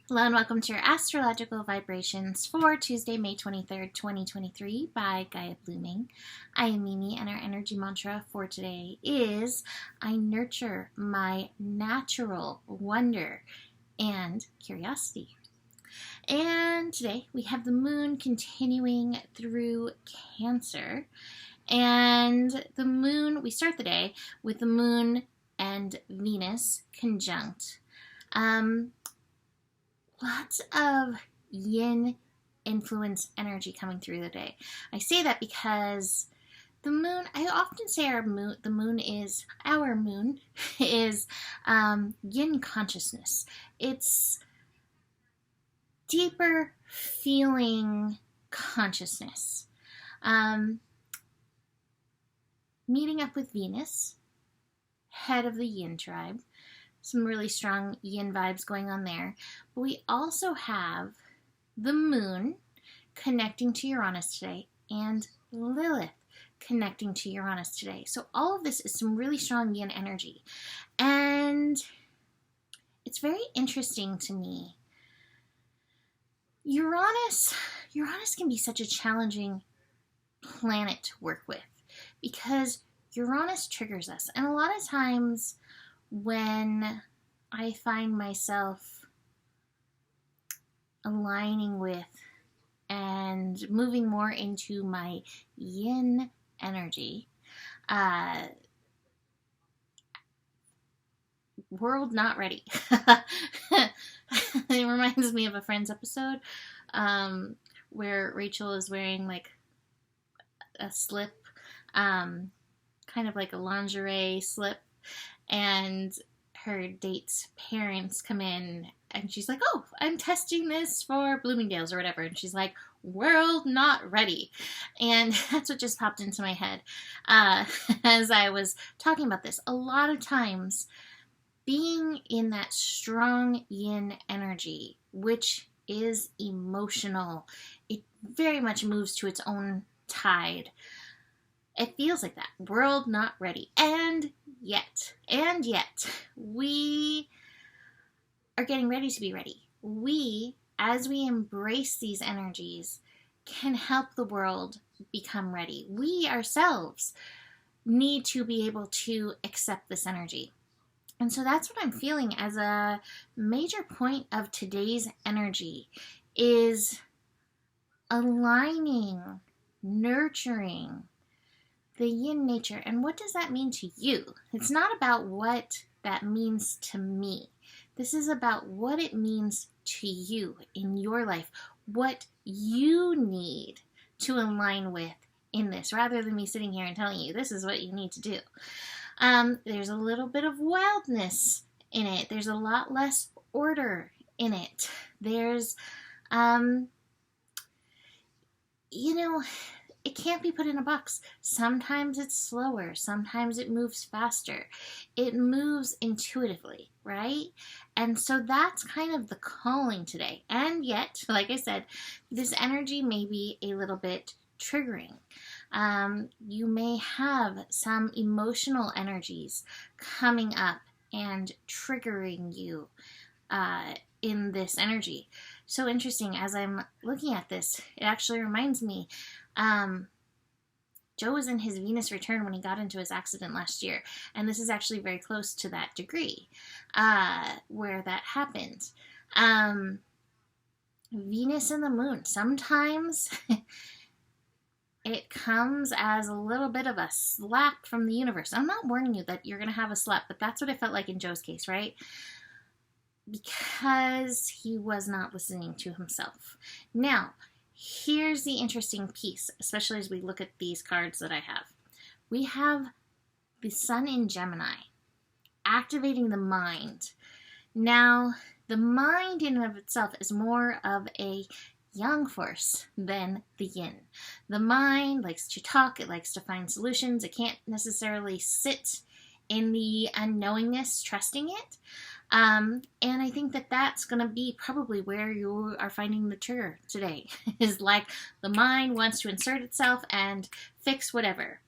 Hello and welcome to your astrological vibrations for Tuesday, May 23rd, 2023 by Gaia Blooming. I am Mimi and our energy mantra for today is I nurture my natural wonder and curiosity. And today we have the moon continuing through Cancer. And the moon, we start the day with the moon and Venus conjunct. Lots of yin influence energy coming through the day. I say that because the moon, I often say our moon is yin consciousness. It's deeper feeling consciousness. Meeting up with Venus, head of the yin tribe. Some really strong yin vibes going on there. But we also have the moon connecting to Uranus today and Lilith connecting to Uranus today. So all of this is some really strong yin energy. And it's very interesting to me. Uranus can be such a challenging planet to work with because Uranus triggers us. And a lot of times when I find myself aligning with and moving more into my yin energy, world not ready. It reminds me of a Friends episode where Rachel is wearing like a slip, kind of like a lingerie slip, and her date's parents come in and she's like, oh, I'm testing this for Bloomingdale's or whatever. And she's like, world not ready. And that's what just popped into my head as I was talking about this. A lot of times being in that strong yin energy, which is emotional, it very much moves to its own tide. It feels like that. World not ready. And yet, we are getting ready to be ready. We, as we embrace these energies, can help the world become ready. We ourselves need to be able to accept this energy. And so that's what I'm feeling as a major point of today's energy is aligning, nurturing the yin nature. And what does that mean to you? It's not about what that means to me. This is about what it means to you in your life, what you need to align with in this, rather than me sitting here and telling you this is what you need to do. There's a little bit of wildness in it. There's a lot less order in it. There's, it can't be put in a box. Sometimes it's slower. Sometimes it moves faster. It moves intuitively, right? And so that's kind of the calling today. And yet, like I said, this energy may be a little bit triggering. You may have some emotional energies coming up and triggering you in this energy. So interesting, as I'm looking at this, it actually reminds me, Joe was in his Venus return when he got into his accident last year, and this is actually very close to that degree where that happened. Venus and the moon, sometimes it comes as a little bit of a slap from the universe. I'm not warning you that you're going to have a slap, but that's what it felt like in Joe's case, right? Because he was not listening to himself. Now, here's the interesting piece, especially as we look at these cards that I have. We have the sun in Gemini, activating the mind. Now, the mind in and of itself is more of a yang force than the yin. The mind likes to talk, it likes to find solutions, it can't necessarily sit in the unknowingness, trusting it. And I think that that's going to be probably where you are finding the trigger today, is like the mind wants to insert itself and fix whatever.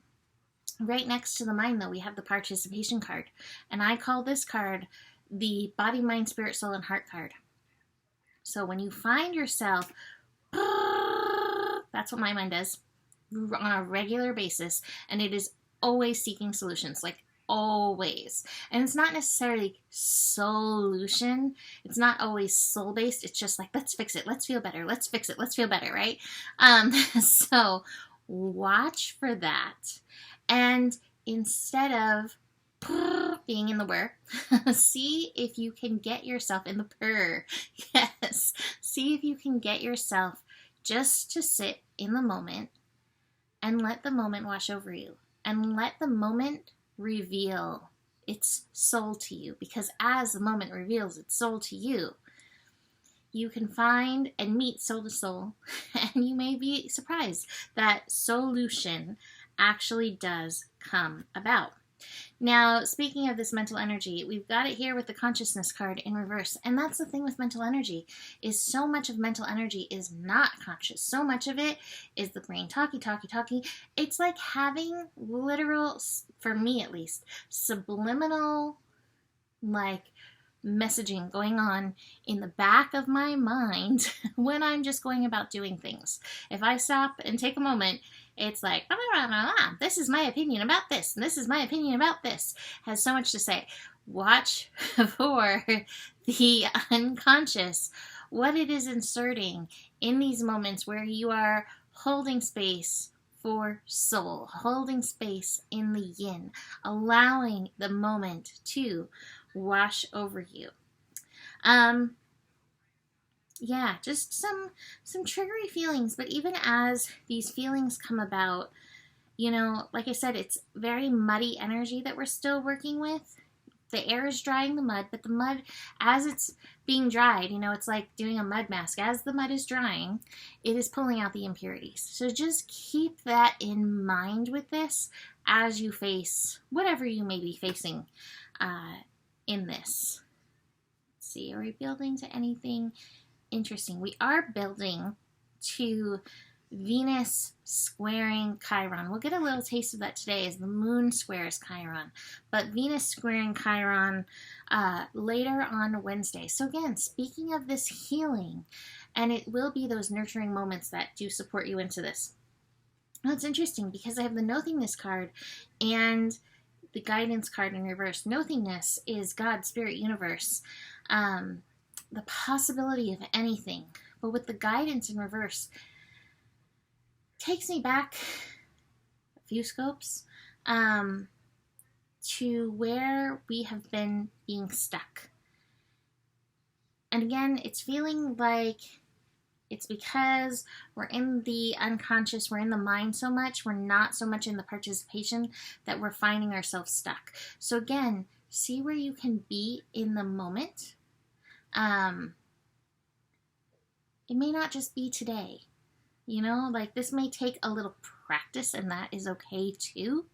Right next to the mind, though, we have the participation card. And I call this card the body, mind, spirit, soul, and heart card. So when you find yourself, that's what my mind does on a regular basis, and it is always seeking solutions, like always. And it's not necessarily solution. It's not always soul based. It's just like, let's fix it. Let's feel better. Let's fix it. Let's feel better, right? So watch for that. And instead of being in the whir, see if you can get yourself in the purr. Yes. See if you can get yourself just to sit in the moment and let the moment wash over you. And let the moment reveal its soul to you, because as the moment reveals its soul to you, you can find and meet soul to soul, and you may be surprised that solution actually does come about. Now, speaking of this mental energy, we've got it here with the consciousness card in reverse. And that's the thing with mental energy, is so much of mental energy is not conscious. So much of it is the brain talky. It's like having literal, for me at least, subliminal, like, messaging going on in the back of my mind when I'm just going about doing things. If I stop and take a moment, it's like, blah, blah, blah, blah, this is my opinion about this, and this is my opinion about this. Has so much to say. Watch for the unconscious, what it is inserting in these moments where you are holding space for soul, holding space in the yin, allowing the moment to wash over you. Yeah, just some triggery feelings, but even as these feelings come about, you know, like I said, it's very muddy energy that we're still working with. The air is drying the mud, but the mud, as it's being dried, you know, it's like doing a mud mask. As the mud is drying, it is pulling out the impurities. So just keep that in mind with this as you face whatever you may be facing in this. Let's see, are we building to anything interesting? We are building to Venus squaring Chiron. We'll get a little taste of that today as the moon squares Chiron. But Venus squaring Chiron later on Wednesday. So again, speaking of this healing, and it will be those nurturing moments that do support you into this. Now it's interesting because I have the Nothingness card and the Guidance card in reverse. Nothingness is God, Spirit, Universe. The possibility of anything. But with the Guidance in reverse, takes me back a few scopes to where we have been being stuck. And again, it's feeling like it's because we're in the unconscious, we're in the mind so much, we're not so much in the participation that we're finding ourselves stuck. So again, see where you can be in the moment. It may not just be today. You know, like this may take a little practice, and that is okay too.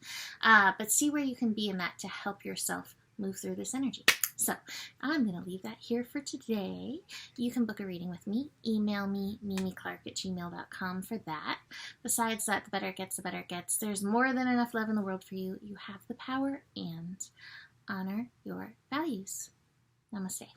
But see where you can be in that to help yourself move through this energy. So I'm going to leave that here for today. You can book a reading with me. Email me, mimiclark@gmail.com for that. Besides that, the better it gets, the better it gets. There's more than enough love in the world for you. You have the power, and honor your values. Namaste.